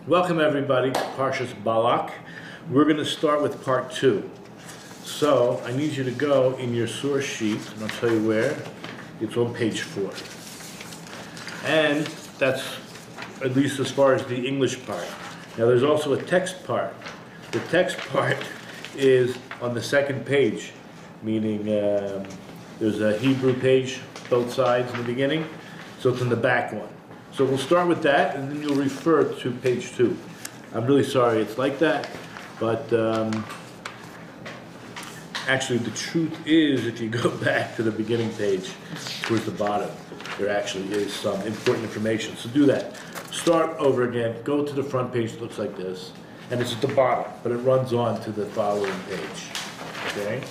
Welcome everybody to Parsha Balak. We're going to start with part 2. So I need you to go in your source sheet, and I'll tell you where. It's on page 4. And that's at least as far as the English part. Now there's also a text part. The text part is on the second page, meaning there's a Hebrew page, both sides in the beginning, so it's in the back one. So we'll start with that, and then you'll refer to page 2. I'm really sorry it's like that, but actually the truth is, if you go back to the beginning page, towards the bottom, there actually is some important information. So do that. Start over again, go to the front page, it looks like this, and it's at the bottom, but it runs on to the following page, okay?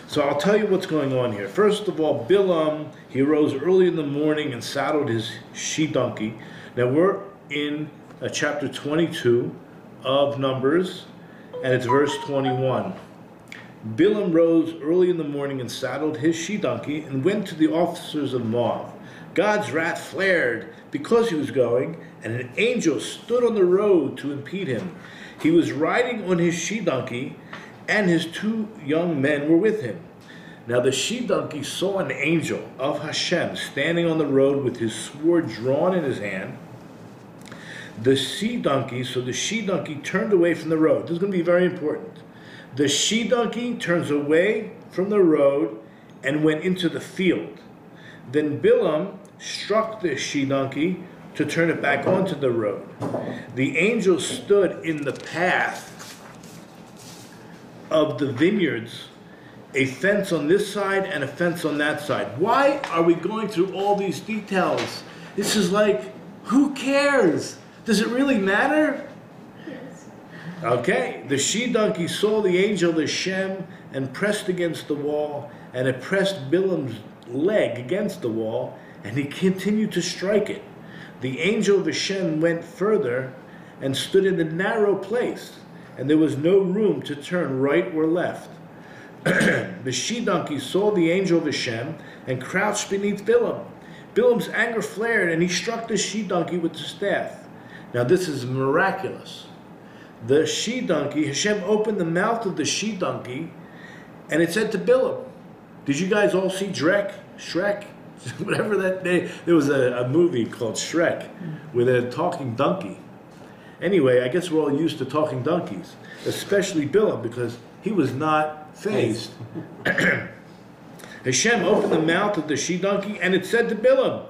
So I'll tell you what's going on here. First of all, Bilaam, he arose early in the morning and saddled his she-donkey. Now we're in chapter 22 of Numbers, and it's verse 21. Bilaam rose early in the morning and saddled his she-donkey and went to the officers of Moab. God's wrath flared because he was going, and an angel stood on the road to impede him. He was riding on his she-donkey, and his 2 young men were with him. Now the she-donkey saw an angel of Hashem standing on the road with his sword drawn in his hand. The she-donkey turned away from the road. This is going to be very important. The she-donkey turns away from the road and went into the field. Then Bilaam struck the she-donkey to turn it back onto the road. The angel stood in the path of the vineyards, a fence on this side and a fence on that side. Why are we going through all these details? This is like, who cares? Does it really matter? Yes. Okay, the she-donkey saw the angel of Hashem and pressed against the wall, and it pressed Bilaam's leg against the wall, and he continued to strike it. The angel of Hashem went further and stood in a narrow place, and there was no room to turn right or left. The she-donkey saw the angel of Hashem and crouched beneath Bilaam. Bilaam's anger flared, and he struck the she-donkey with the staff. Now this is miraculous. The she-donkey, Hashem opened the mouth of the she-donkey, and it said to Bilaam, did you guys all see Shrek? Whatever that day, there was a movie called Shrek with a talking donkey. Anyway, I guess we're all used to talking donkeys, especially Bilaam, because he was not fazed. Hashem opened the mouth of the she-donkey, and it said to Bilaam,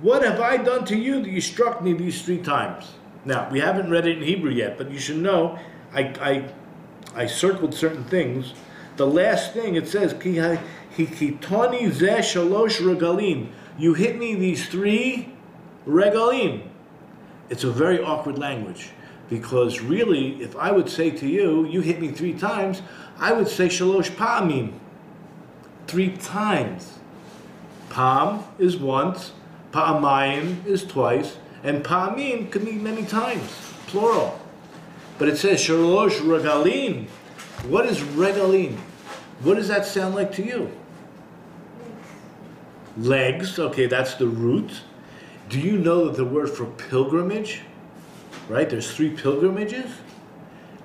what have I done to you that you struck me these 3 times? Now, we haven't read it in Hebrew yet, but you should know, I circled certain things. The last thing, it says, Hikitoni zeh shalosh regalim. You hit me these 3 regalim. It's a very awkward language, because really, if I would say to you, you hit me 3 times, I would say shalosh pa'amim, 3 times. Pam is once, pa'amayim is twice, and pa'amim could mean many times, plural. But it says shalosh regalim. What is regalim? What does that sound like to you? Legs, okay, that's the root. Do you know that the word for pilgrimage, right, there's 3 pilgrimages?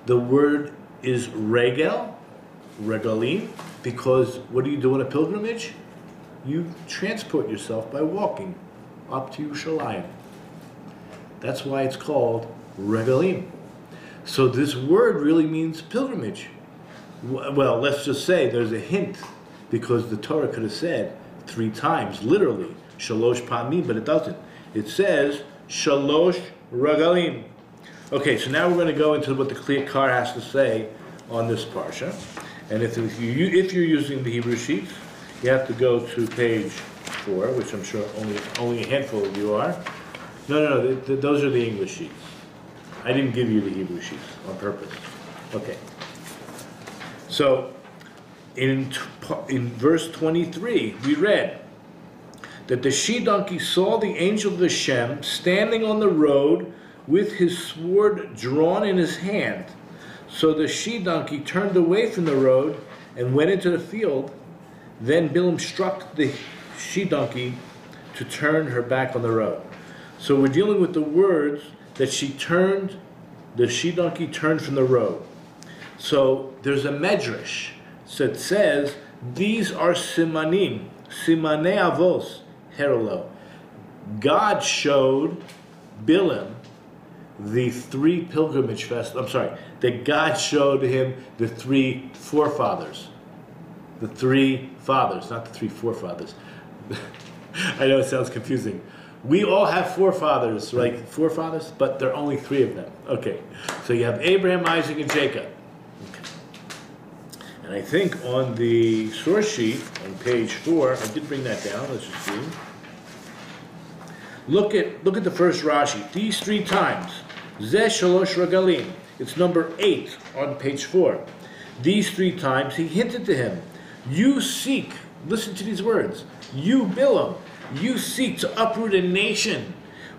The word is regel, regalim, because what do you do on a pilgrimage? You transport yourself by walking up to Yerushalayim. That's why it's called regalim. So this word really means pilgrimage. Well, let's just say there's a hint, because the Torah could have said 3 times, literally, shalosh pa'amim, but it doesn't. It says shalosh regalim. Okay, so now we're going to go into what the Clear Car has to say on this parsha. And if you're using the Hebrew sheets, you have to go to page 4, which I'm sure only a handful of you are. No, those are the English sheets. I didn't give you the Hebrew sheets on purpose. Okay. So, in verse 23, we read that the she-donkey saw the angel of Hashem standing on the road with his sword drawn in his hand. So the she-donkey turned away from the road and went into the field. Then Bilaam struck the she-donkey to turn her back on the road. So we're dealing with the words that the she-donkey turned from the road. So there's a medrash that says, these are simanim, simanei avos, herolo. God showed Bilam the three pilgrimage festivals. I'm sorry, that God showed him the three forefathers. The three fathers, not the three forefathers. I know it sounds confusing. We all have forefathers, like forefathers, but there are only three of them. Okay, so you have Abraham, Isaac, and Jacob. Okay. And I think on the source sheet, on page 4, I did bring that down, let's just see. Look at the first Rashi. These three times. Zeh shalosh regalim. It's number 8 on page 4. These three times he hinted to him, you seek, listen to these words, you Bilam, you seek to uproot a nation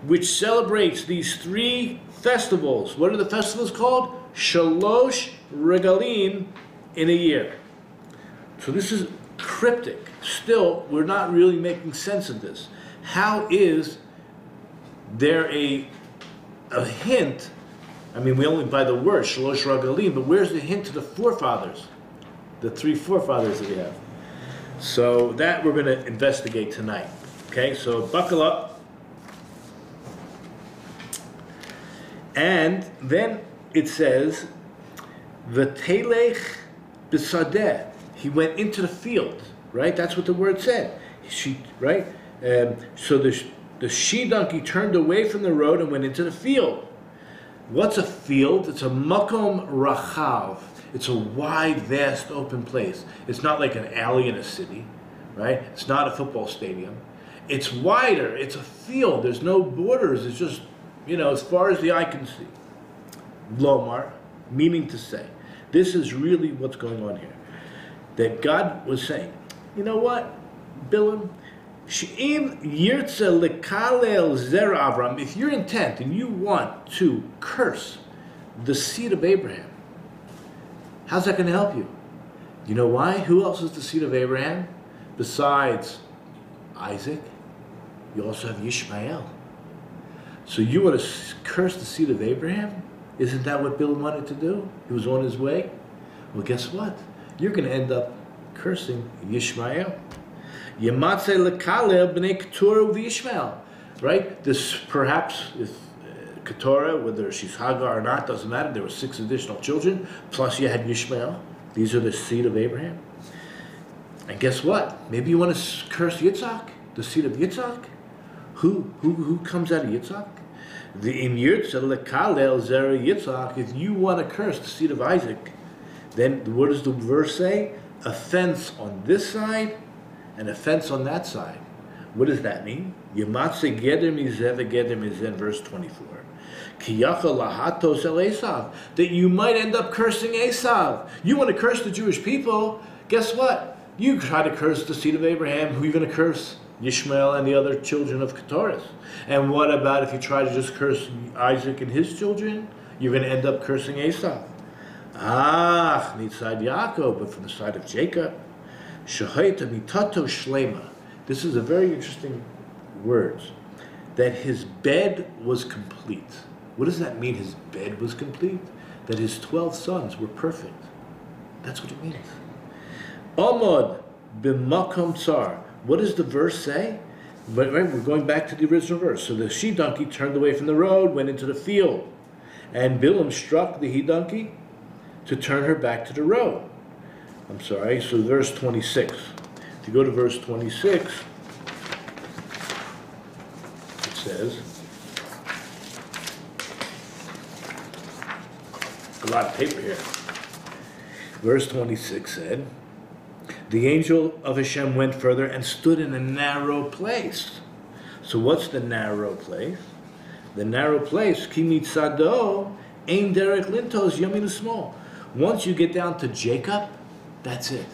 which celebrates these three festivals. What are the festivals called? Shalosh regalim in a year. So this is cryptic. Still, we're not really making sense of this. How is there a hint? I mean, we only buy the word shalosh regalim, but where's the hint to the forefathers? The three forefathers that we have. So that we're going to investigate tonight. Okay, so buckle up. And then it says, V'telech b'sadeh. He went into the field, right? That's what the word said. Right? So the she-donkey turned away from the road and went into the field. What's a field? It's a makom rachav. It's a wide, vast, open place. It's not like an alley in a city, right? It's not a football stadium. It's wider. It's a field. There's no borders. It's just, as far as the eye can see. Lomar, meaning to say. This is really what's going on here. That God was saying, you know what, Bilam? She'im yirtze lekalel zer Avram. If you're intent and you want to curse the seed of Abraham, how's that going to help you? You know why? Who else is the seed of Abraham? Besides Isaac, you also have Ishmael. So you want to curse the seed of Abraham? Isn't that what Bilam wanted to do? He was on his way. Well, guess what? You're going to end up cursing Ishmael. Yematze lekaleh b'nei Keturah v'Yishmael. Right? This perhaps is Keturah, whether she's Hagar or not, doesn't matter. There were 6 additional children, plus you had Ishmael. These are the seed of Abraham. And guess what? Maybe you want to curse Yitzhak, the seed of Yitzhak. Who comes out of Yitzhak? The im yirtze lekalel zera Yitzhak. If you want to curse the seed of Isaac, then what does the verse say? A fence on this side and a fence on that side. What does that mean? Yematze geder mizeh v'geder mizeh, verse 24. Ki yachal lahatos el Esav. That you might end up cursing Esav. You want to curse the Jewish people. Guess what? You try to curse the seed of Abraham. Who are you going to curse? Ishmael and the other children of Keturah. And what about if you try to just curse Isaac and his children? You're going to end up cursing Esav. Nitzad Yaakov, but from the side of Jacob. Shahaita mitato shlema. This is a very interesting word. That his bed was complete. What does that mean, his bed was complete? That his 12 sons were perfect. That's what it means. Amod b'makom tsar. What does the verse say? But right, we're going back to the original verse. So the she-donkey turned away from the road, went into the field. And Bilam struck the he-donkey to turn her back to the road. I'm sorry, so verse 26. If you go to verse 26, it says, a lot of paper here. Verse 26 said, the angel of Hashem went further and stood in a narrow place. So what's the narrow place? The narrow place, ki mitzado, ein derech lintos yamin small. Once you get down to Jacob, that's it.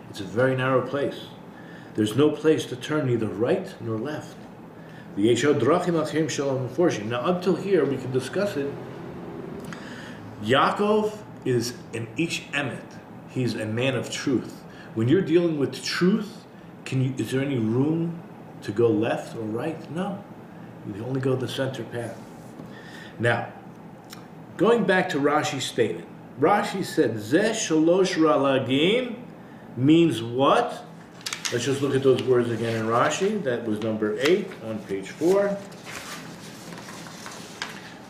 It's a very narrow place. There's no place to turn neither right nor left. Now until here we can discuss it. Yaakov is an ish emet. He's a man of truth. When you're dealing with truth, is there any room to go left or right? No. You only go the center path. Now, going back to Rashi's statement, Rashi said, Zeh shalosh ralagim means what? Let's just look at those words again in Rashi. That was number 8 on page 4,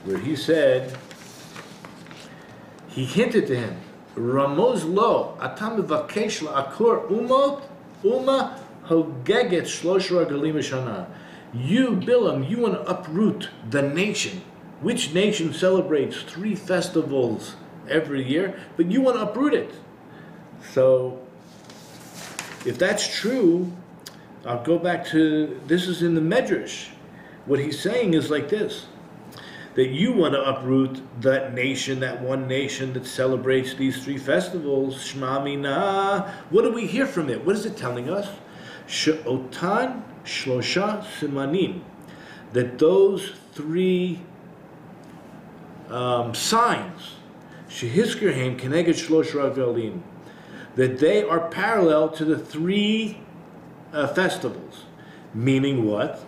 where he said, he hinted to him, Ramoz lo, atam mevakesh la'akor uma hogeget shlosh ragalim shana. You, Bilam, you want to uproot the nation. Which nation celebrates 3 festivals every year? But you want to uproot it. So, if that's true, I'll go back to, this is in the Medrash. What he's saying is like this, that you want to uproot that nation, that one nation that celebrates these 3 festivals. Shma mina. What do we hear from it? What is it telling us? She'otan shlosha simanim. That those 3 signs, shehizkerhem keneged shlosh ragalim, that they are parallel to the 3 festivals. Meaning what?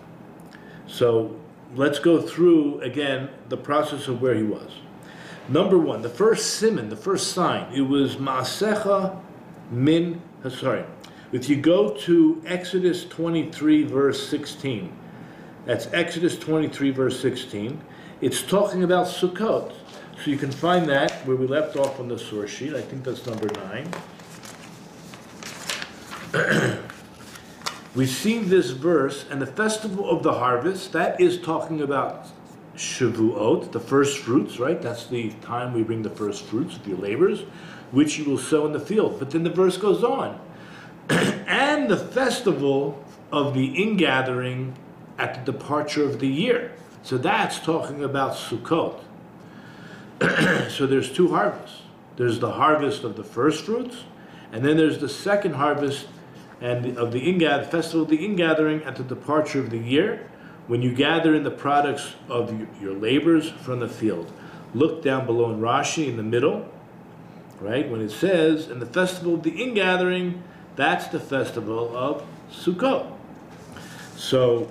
So let's go through again the process of where he was. Number 1, the first siman, the first sign, it was Ma'asecha min, if you go to Exodus 23 verse 16, that's Exodus 23 verse 16, it's talking about Sukkot. So you can find that where we left off on the source sheet. I think that's number 9. We see this verse, and the festival of the harvest, that is talking about Shavuot, the first fruits, right? That's the time we bring the first fruits of your labors, which you will sow in the field. But then the verse goes on. And the festival of the ingathering at the departure of the year. So that's talking about Sukkot. So there's 2 harvests. There's the harvest of the first fruits, and then there's the second harvest and of the festival of the ingathering at the departure of the year, when you gather in the products of your labors from the field. Look down below in Rashi in the middle, right? When it says, in the festival of the ingathering, that's the festival of Sukkot. So,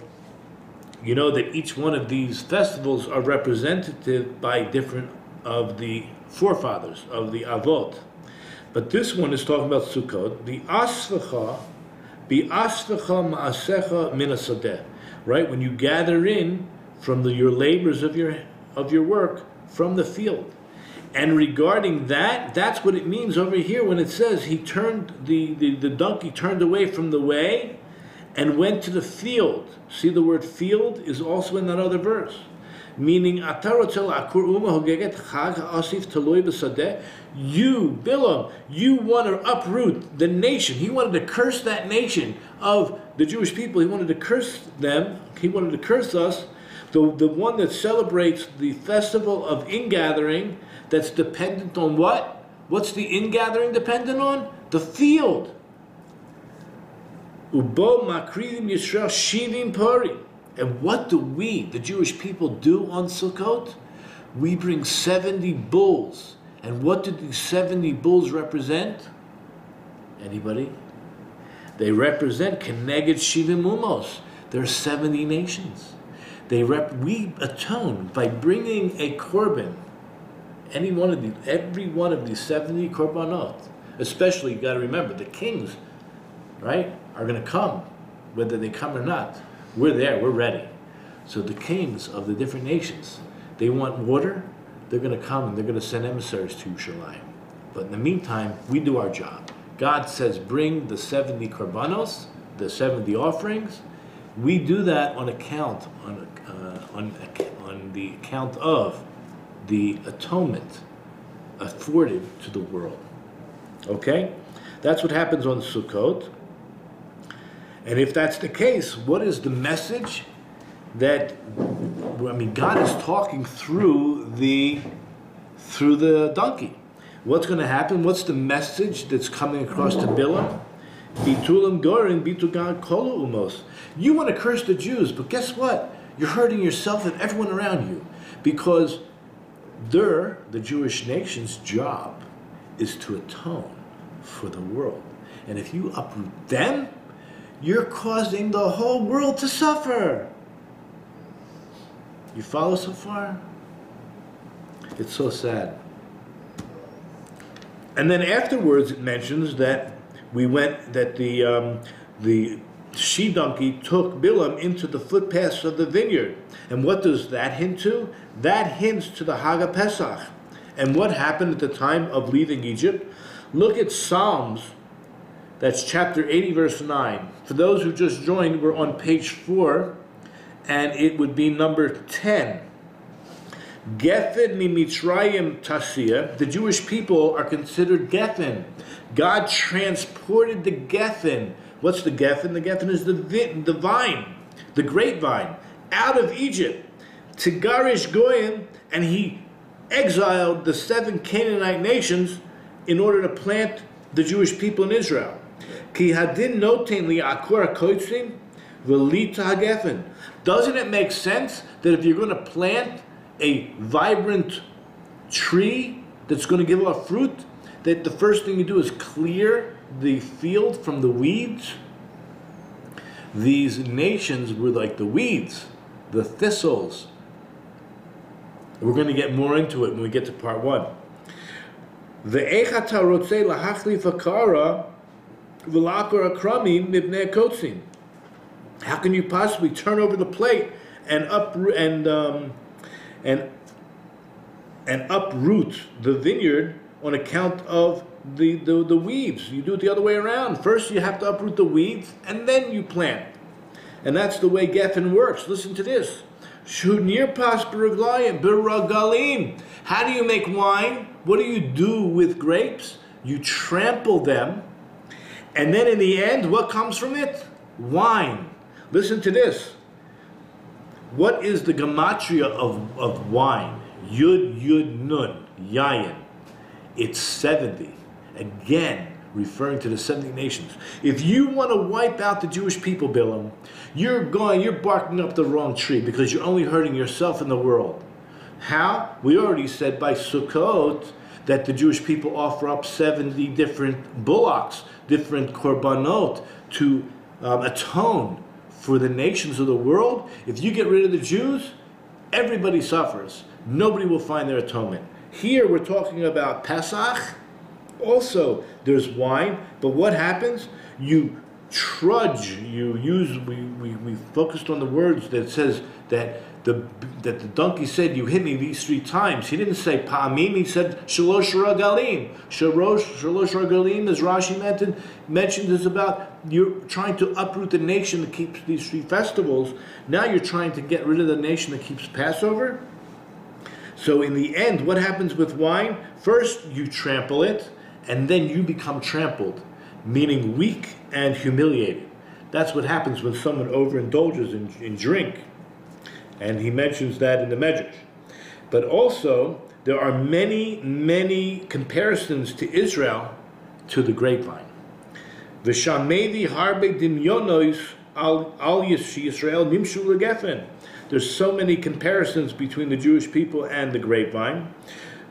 you know that each one of these festivals are representative by different of the forefathers, of the Avot. But this one is talking about Sukkot. The Asvecha ma'asecha min hasadeh, right? When you gather in from your labors of your work from the field. And regarding that, that's what it means over here when it says he turned, the donkey turned away from the way and went to the field. See, the word field is also in that other verse. Meaning, you, Bilam, you want to uproot the nation. He wanted to curse that nation of the Jewish people. He wanted to curse them. He wanted to curse us. The one that celebrates the festival of ingathering, that's dependent on what? What's the ingathering dependent on? The field. Ubo makridim Yisrael shivim pari. And what do we, the Jewish people, do on Sukkot? We bring 70 bulls. And what do these 70 bulls represent? Anybody? They represent Keneged Shivim Umos. There are 70 nations. We atone by bringing a korban. Every one of these 70 korbanot. Especially, you got to remember, the kings, right, are going to come, whether they come or not. We're there, we're ready. So the kings of the different nations, they want water, they're going to come and they're going to send emissaries to Yerushalayim. But in the meantime, we do our job. God says, bring the 70 korbanos, the 70 offerings. We do that on account, on the account of the atonement afforded to the world. Okay? That's what happens on Sukkot. And if that's the case, what is the message that, God is talking through the donkey. What's going to happen? What's the message that's coming across to Bilam? Bitulam gorin bitugan kolo umos. You want to curse the Jews, but guess what? You're hurting yourself and everyone around you, because the Jewish nation's job is to atone for the world. And if you uproot them, you're causing the whole world to suffer. You follow so far? It's so sad. And then afterwards it mentions that the she-donkey took Bilam into the footpaths of the vineyard. And what does that hint to? That hints to the Hag Pesach. And what happened at the time of leaving Egypt? Look at Psalms. That's chapter 80, verse 9. For those who just joined, we're on page 4, and it would be number 10. Geffen mi Mitzrayim Tasiya. The Jewish people are considered Geffen. God transported the Geffen. What's the Geffen? The Geffen is the vine, the grapevine, out of Egypt to Garish Goyim, and he exiled the 7 Canaanite nations in order to plant the Jewish people in Israel. Ki hadin noten li akor koitzim v'lita hagefen. Doesn't it make sense that if you're going to plant a vibrant tree that's going to give off fruit, that the first thing you do is clear the field from the weeds? These nations were like the weeds, the thistles. We're going to get more into it when we get to part 1. Ve'echata rotzei lahachlif hakara v'lakor akramim mibnei kotzim. How can you possibly turn over the plate and uproot the vineyard on account of the weeds? You do it the other way around. First you have to uproot the weeds and then you plant. And that's the way Geffen works. Listen to this. Shunirpas biragalim. How do you make wine? What do you do with grapes? You trample them, and then in the end, what comes from it? Wine. Listen to this. What is the gematria of wine? Yud, Yud, Nun, Yayin. It's 70. Again, referring to the 70 nations. If you want to wipe out the Jewish people, Bilam, you're barking up the wrong tree, because you're only hurting yourself and the world. How? We already said by Sukkot that the Jewish people offer up 70 different bullocks, different korbanot, to atone for the nations of the world. If you get rid of the Jews, everybody suffers. Nobody will find their atonement. Here we're talking about Pesach. Also, there's wine, but what happens? You trudge. We focused on the words that says that the donkey said, "You hit me these 3 times." He didn't say pa'amim. He said shalosh ragalim. Shalosh ragalim, as Rashi mentioned, is about you're trying to uproot the nation that keeps these 3 festivals. Now you're trying to get rid of the nation that keeps Passover. So in the end, what happens with wine? First, you trample it, and then you become trampled, meaning weak and humiliated. That's what happens when someone overindulges in drink. And he mentions that in the Medrash. But also, there are many, many comparisons to Israel to the grapevine. V'shamedi harbe dimyonos al Yisrael nimshu legefen. There's so many comparisons between the Jewish people and the grapevine.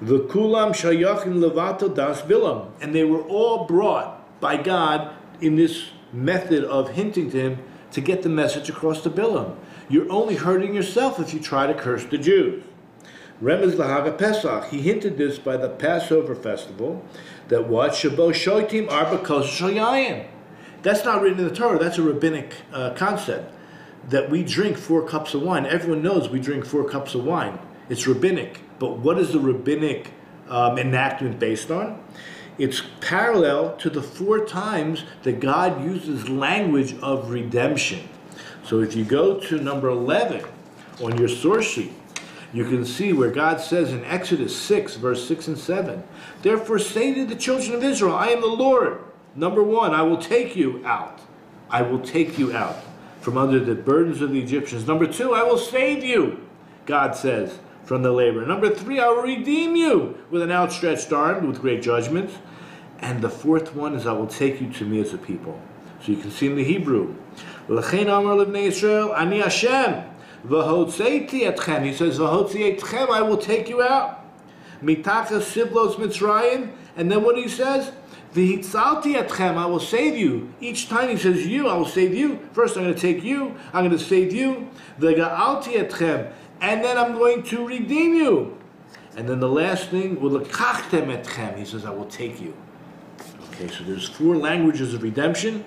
V'kulam shayachin levato das Bilam. And they were all brought by God in this method of hinting to him to get the message across to Bilam. You're only hurting yourself if you try to curse the Jews. Remez lahaga Pesach. He hinted this by the Passover festival, that what? Shabo shoitim arba kos shoyayim. That's not written in the Torah. That's a rabbinic concept, that we drink 4 cups of wine. Everyone knows we drink 4 cups of wine. It's rabbinic. But what is the rabbinic enactment based on? It's parallel to the 4 times that God uses language of redemption. So if you go to number 11 on your source sheet, you can see where God says in Exodus 6, verse 6 and 7, "Therefore say to the children of Israel, I am the Lord. Number 1, I will take you out. I will take you out from under the burdens of the Egyptians. Number 2, I will save you," God says, "from the labor. Number 3, I will redeem you with an outstretched arm, with great judgments. And the 4th one is, I will take you to me as a people." So you can see in the Hebrew, "L'chein amar livnei Yisrael, ani Hashem, v'hotzeiti etchem." He says, "V'hotzei etchem," I will take you out. "Mitachas siblos Mitzrayim," and then what he says, "V'hitzalti etchem," I will save you. Each time he says you, I will save you. First I'm going to take you, I'm going to save you. "V'ga'alti etchem," and then I'm going to redeem you. And then the last thing, Ulekachtem etchem, he says, I will take you. Okay, so there's 4 languages of redemption.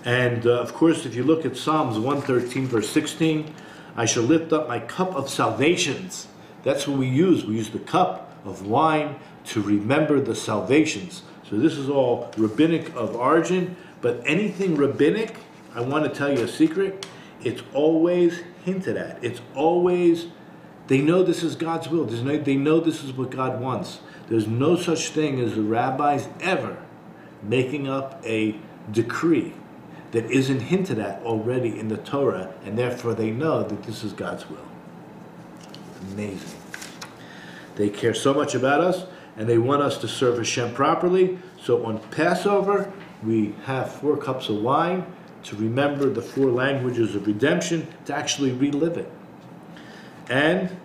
And of course, if you look at Psalms 113, verse 16, I shall lift up my cup of salvations. That's what we use. We use the cup of wine to remember the salvations. So this is all rabbinic of origin, but anything rabbinic, I want to tell you a secret, it's always hinted at. It's always, they know this is God's will. They know this is what God wants. There's no such thing as the rabbis ever making up a decree that isn't hinted at already in the Torah, and therefore they know that this is God's will. Amazing. They care so much about us, and they want us to serve Hashem properly. So on Passover, we have 4 cups of wine to remember the 4 languages of redemption, to actually relive it. And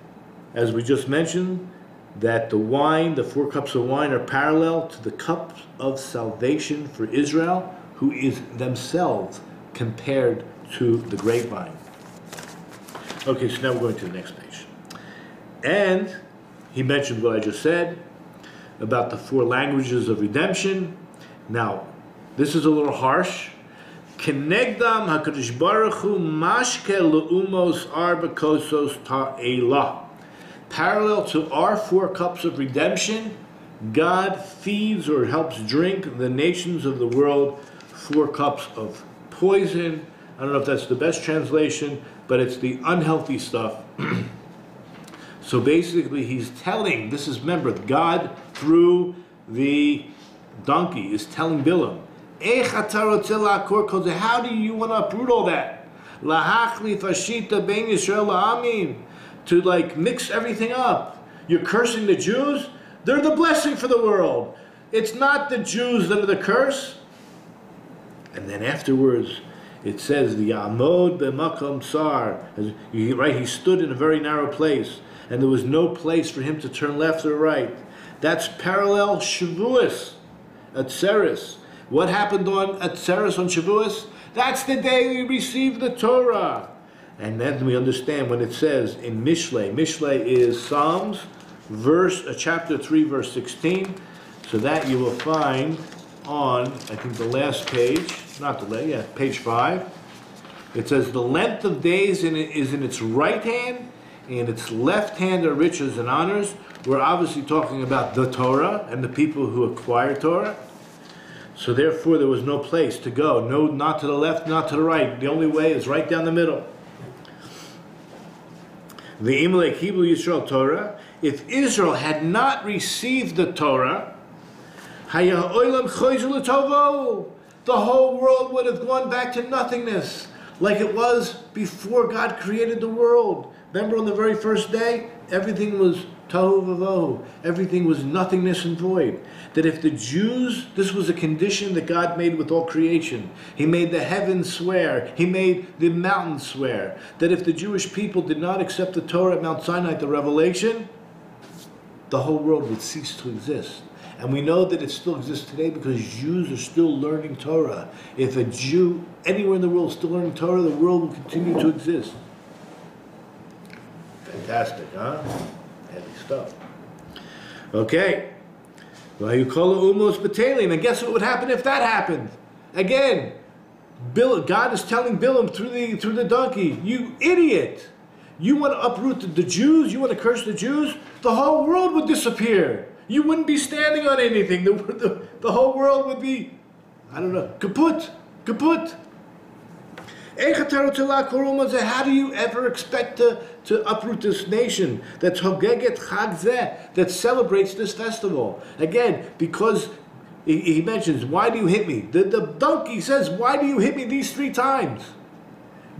as we just mentioned, that the wine, the 4 cups of wine, are parallel to the cups of salvation for Israel, who is themselves compared to the grapevine. Okay, so now we're going to the next page. And he mentioned what I just said about the 4 languages of redemption. Now, this is a little harsh. Kenegdam HaKadosh Baruch Hu mashke le'umos arba kosos ta'ela. Parallel to our 4 cups of redemption, God feeds or helps drink the nations of the world 4 cups of poison. I don't know if that's the best translation, but it's the unhealthy stuff. So basically he's telling, this is, remember, God through the donkey is telling Bilam, how do you want to uproot all that? To like mix everything up. You're cursing the Jews? They're the blessing for the world. It's not the Jews that are the curse. And then afterwards, it says, the Yamod b'makom sar, right? He stood in a very narrow place, and there was no place for him to turn left or right. That's parallel Shavuos, Atzeres. What happened on Atzeres, on Shavuos? That's the day we received the Torah. And then we understand when it says in Mishlei, Mishlei is Psalms, chapter 3, verse 16. So that you will find on, I think, the last page, not the last, yeah, page 5. It says, the length of days is in its right hand, and its left hand are riches and honors. We're obviously talking about the Torah and the people who acquire Torah. So therefore there was no place to go. No, not to the left, not to the right. The only way is right down the middle. The Imelech Hebrew Yisrael Torah. If Israel had not received the Torah, the whole world would have gone back to nothingness, like it was before God created the world. Remember on the very first day, everything was tohu vavohu. Everything was nothingness and void. That if the Jews, this was a condition that God made with all creation. He made the heavens swear. He made the mountains swear. That if the Jewish people did not accept the Torah at Mount Sinai, the revelation, the whole world would cease to exist. And we know that it still exists today because Jews are still learning Torah. If a Jew anywhere in the world is still learning Torah, the world will continue to exist. Fantastic, huh? Heavy stuff. Okay. And guess what would happen if that happened? Again, God is telling Bilam through the donkey, you idiot! You want to uproot the Jews? You want to curse the Jews? The whole world would disappear. You wouldn't be standing on anything. The whole world would be, I don't know, kaput. How do you ever expect to uproot this nation that celebrates this festival? Again, because he mentions, why do you hit me? The donkey says, why do you hit me these 3 times?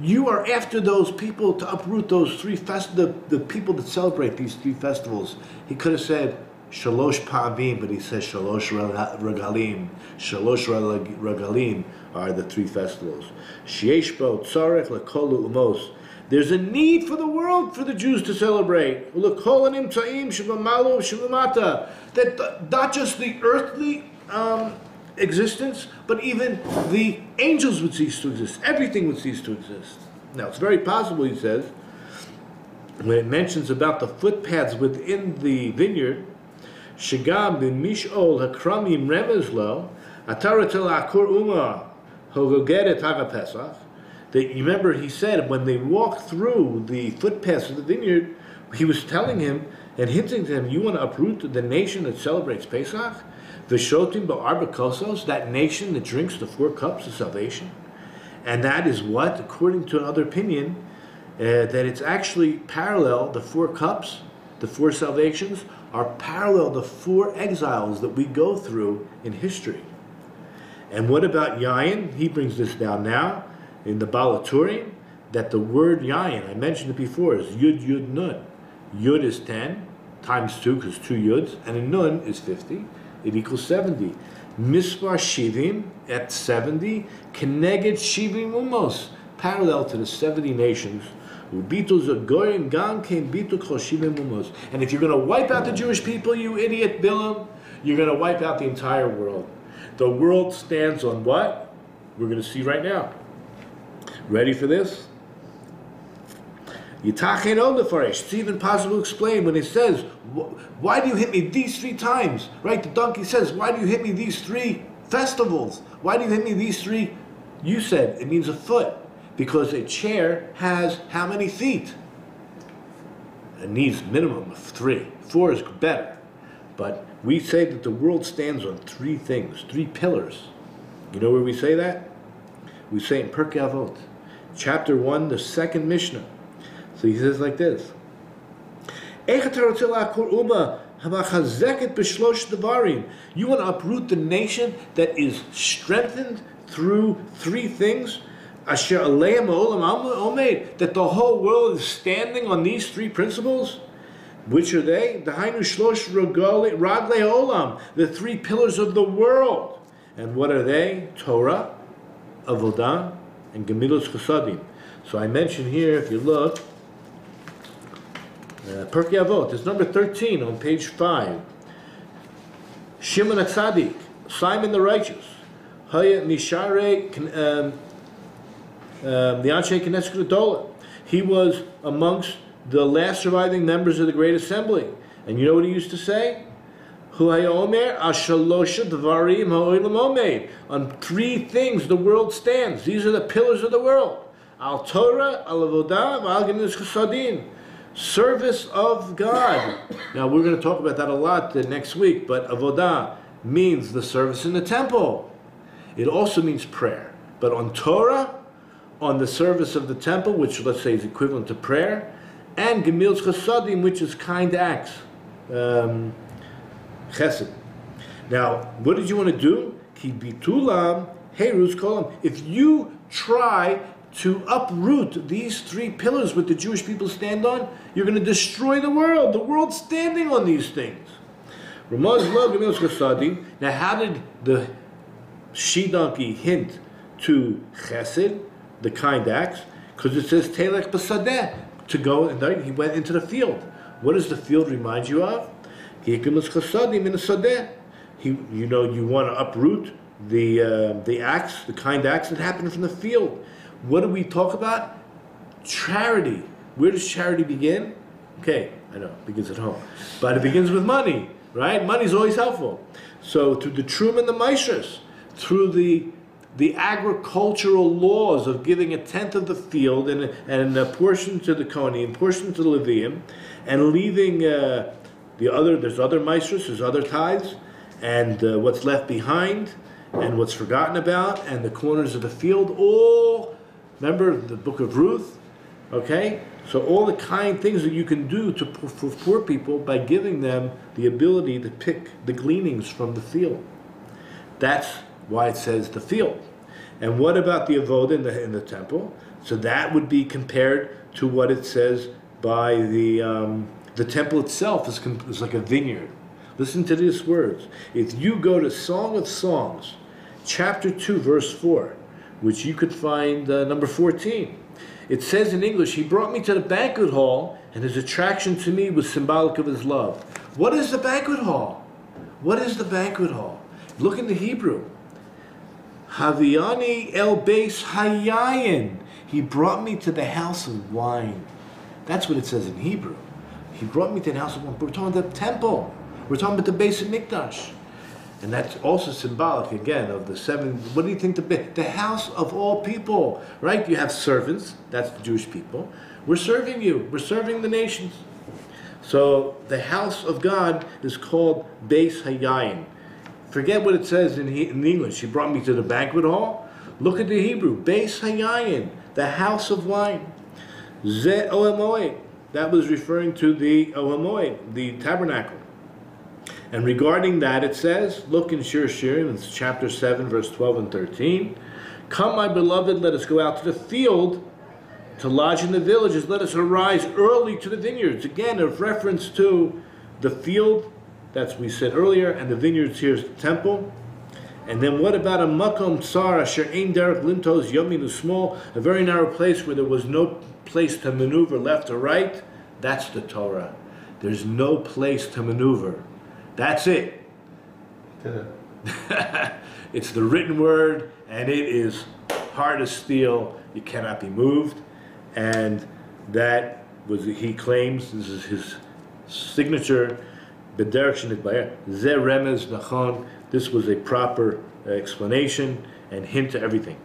You are after those people to uproot those 3 the people that celebrate these 3 festivals. He could have said shalosh pa'amim, but he says shalosh regalim. Shalosh regalim are the 3 festivals. Sheyesh bo tzarech lekol umos. There's a need for the world, for the Jews to celebrate. That not just the earthly existence, but even the angels would cease to exist. Everything would cease to exist. Now, it's very possible, he says, when it mentions about the footpaths within the vineyard, Shagam bin Mishol Hakramim Remezlo, Ataratel Akur Uma Hogogeret Hagapesach. That you remember he said when they walked through the footpaths of the vineyard, he was telling him and hinting to him, you want to uproot the nation that celebrates Pesach? Vishotim Ba'arba Kosos, that nation that drinks the 4 cups of salvation. And that is what, according to another opinion, that it's actually parallel, the 4 cups, the 4 salvations, are parallel to 4 exiles that we go through in history. And what about Yayin? He brings this down now in the Balaturim, that the word Yayin, I mentioned it before, is Yud Yud Nun. Yud is 10, times 2, because 2 Yuds, and a Nun is 50. It equals 70. Mispar Shivim at 70, Keneged Shivim Umos, parallel to the 70 nations. And if you're going to wipe out the Jewish people, you idiot Bilam, you're going to wipe out the entire world. The world stands on what? We're going to see right now. Ready for this? It's even possible to explain when it says, why do you hit me these 3 times? Right? The donkey says, why do you hit me these 3 festivals? Why do you hit me these 3? You said it means a foot. Because a chair has how many feet? It needs minimum of 3. 4 is better. But we say that the world stands on 3 things, 3 pillars. You know where we say that? We say in Pirkei Avot, chapter 1, the 2nd Mishnah. So he says like this. You want to uproot the nation that is strengthened through 3 things? That the whole world is standing on these 3 principles? Which are they? The 3 pillars of the world. And what are they? Torah, Avodah, and Gemilut Chesadim. So I mentioned here, if you look, Pirkei Avot, it's number 13 on page 5. Shimon HaTzadik, Simon the Righteous, Haya Mishare the Anshe Knesset Gedolah. He was amongst the last surviving members of the Great Assembly. And you know what he used to say? On 3 things the world stands. These are the pillars of the world. Al Torah, Al Avodah, Al Gemilut Chesadim. Service of God. Now we're going to talk about that a lot next week, but Avodah means the service in the temple. It also means prayer. But on Torah, on the service of the temple, which let's say is equivalent to prayer, and Gemilut Chesadim, which is kind acts, Chesed. Now, what did you want to do? Ki bitulam heruz kolam. If you try to uproot these 3 pillars which the Jewish people stand on, you're going to destroy the world. The world's standing on these things. Ramaz lo Gemilut Chesadim. Now, how did the she-donkey hint to Chesed, the kind acts? Because it says Telech b'sadeh, to go, and he went into the field. What does the field remind you of? You know, you want to uproot the acts, the kind acts that happen from the field. What do we talk about? Charity. Where does charity begin? Okay, I know, it begins at home. But it begins with money, right? Money's always helpful. So through the Trum and the Maishras, through the agricultural laws of giving 1/10 of the field and a portion to the Kohanim, portion to the Leviim, and leaving there's other Maishras, there's other tithes, and what's left behind, and what's forgotten about, and the corners of the field, all, remember the book of Ruth, okay? So all the kind things that you can do for poor people by giving them the ability to pick the gleanings from the field. That's why it says the field. And what about the avodah in the temple? So that would be compared to what it says by the temple itself is like a vineyard. Listen to these words. If you go to Song of Songs, chapter 2, verse 4, which you could find number 14, it says in English, he brought me to the banquet hall, and his attraction to me was symbolic of his love. What is the banquet hall? What is the banquet hall? Look in the Hebrew. Haviani el beis hayayin. He brought me to the house of wine. That's what it says in Hebrew. He brought me to the house of one. We're talking about the temple. We're talking about the base of Mikdash. And that's also symbolic, again, of the seven. What do you think? The house of all people, right? You have servants. That's the Jewish people. We're serving you. We're serving the nations. So the house of God is called Beis Hayayin. Forget what it says in English. He brought me to the banquet hall. Look at the Hebrew. Beis Hayayin, the house of wine. Ze Ohel Moed. That was referring to the Ohel Moed, the tabernacle. And regarding that, it says, look in Shir Shirim, it's chapter 7, verse 12 and 13. Come, my beloved, let us go out to the field to lodge in the villages. Let us arise early to the vineyards. Again, a reference to the field, that's we said earlier, and the vineyards here is the temple. And then what about a makom tsar asher ein derech lintos yomin usmol, a very narrow place where there was no place to maneuver left or right? That's the Torah. There's no place to maneuver. That's it. It's the written word, and it is hard as steel. You cannot be moved. And that was, he claims, this is his signature, this was a proper explanation and hint to everything.